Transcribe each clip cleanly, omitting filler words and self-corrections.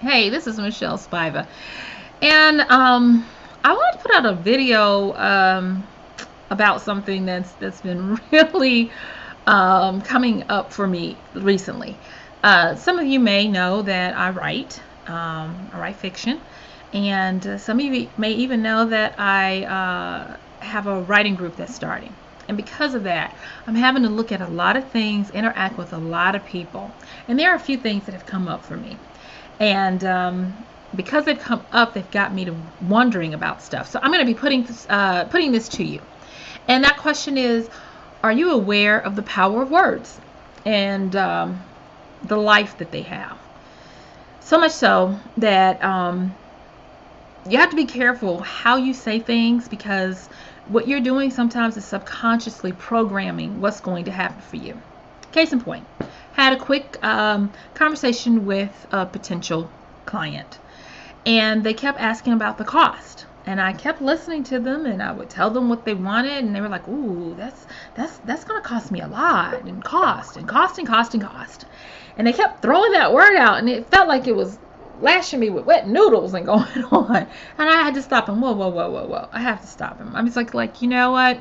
Hey, this is Michelle Spiva, and I want to put out a video about something that's been really coming up for me recently. Some of you may know that I write fiction, and some of you may even know that I have a writing group that's starting. And because of that, I'm having to look at a lot of things, interact with a lot of people, and there are a few things that have come up for me. And because they've come up, they've got me to wondering about stuff. So I'm going to be putting this to you. And that question is, are you aware of the power of words and the life that they have? So much so that you have to be careful how you say things, because what you're doing sometimes is subconsciously programming what's going to happen for you. Case in point, had a quick conversation with a potential client, and they kept asking about the cost. And I kept listening to them, and I would tell them what they wanted, and they were like, "Ooh, that's going to cost me a lot, and cost, and cost, and cost, and cost." And they kept throwing that word out, and it felt like it was lashing me with wet noodles and going on. And I had to stop him. Whoa, whoa, whoa, whoa, whoa! I have to stop him. I was like, you know what?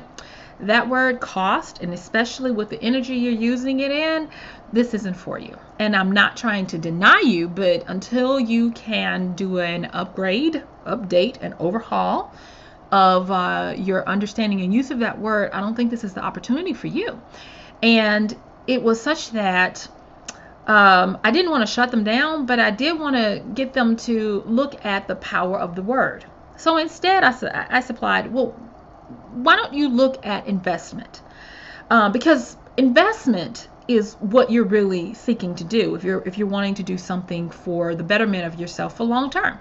That word cost, and especially with the energy you're using it in, this isn't for you. And I'm not trying to deny you, but until you can do an upgrade, update, and overhaul of your understanding and use of that word, I don't think this is the opportunity for you. And it was such that I didn't want to shut them down, but I did want to get them to look at the power of the word. So instead, I supplied, well, why don't you look at investment? Because investment is what you're really seeking to do if you're wanting to do something for the betterment of yourself for long term.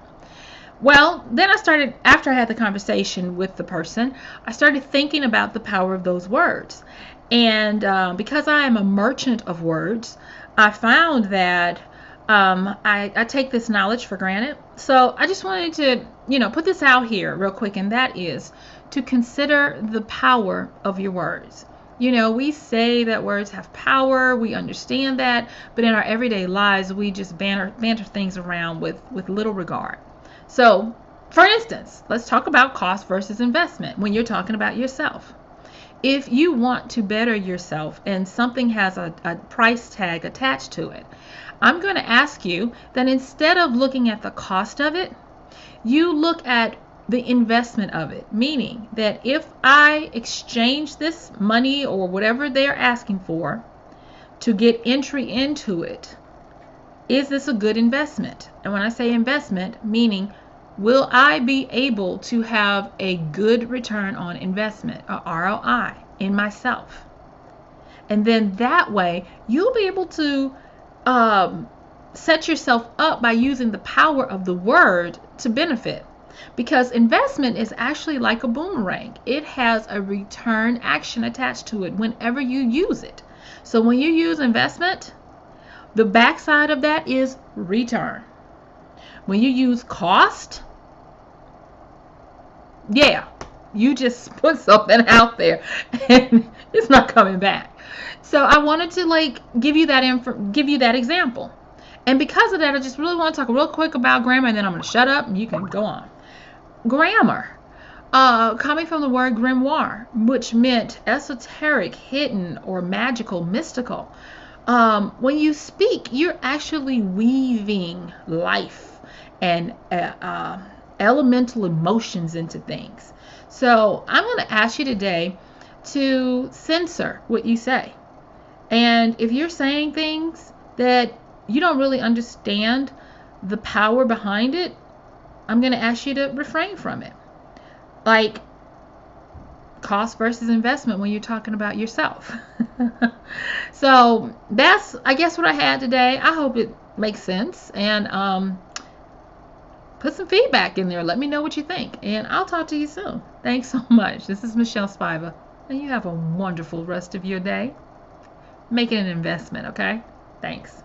Well, then I started, after I had the conversation with the person, I started thinking about the power of those words. And because I am a merchant of words, I found that I take this knowledge for granted. So I just wanted to, put this out here real quick, and that is to consider the power of your words. We say that words have power, we understand that, but in our everyday lives, we just banter things around with little regard. So, for instance, let's talk about cost versus investment when you're talking about yourself. If you want to better yourself and something has a price tag attached to it, I'm going to ask you that instead of looking at the cost of it, you look at the investment of it, meaning that if I exchange this money or whatever they're asking for to get entry into it, is this a good investment? And when I say investment, meaning will I be able to have a good return on investment, or ROI, in myself? And then that way you'll be able to set yourself up by using the power of the word to benefit. Because investment is actually like a boomerang. It has a return action attached to it whenever you use it. So when you use investment, the backside of that is return. When you use cost, yeah, you just put something out there and it's not coming back. So I wanted to give you that example. And because of that, I just really want to talk real quick about grammar, and then I'm going to shut up and you can go on. Grammar, coming from the word grimoire, which meant esoteric, hidden, or magical, mystical. When you speak, you're actually weaving life and elemental emotions into things. So I'm going to ask you today to censor what you say. And if you're saying things that you don't really understand the power behind it, I'm going to ask you to refrain from it. Like cost versus investment when you're talking about yourself. So that's, I guess, what I had today. I hope it makes sense. And put some feedback in there. Let me know what you think. And I'll talk to you soon. Thanks so much. This is Michelle Spiva. And you have a wonderful rest of your day. Make it an investment, okay? Thanks.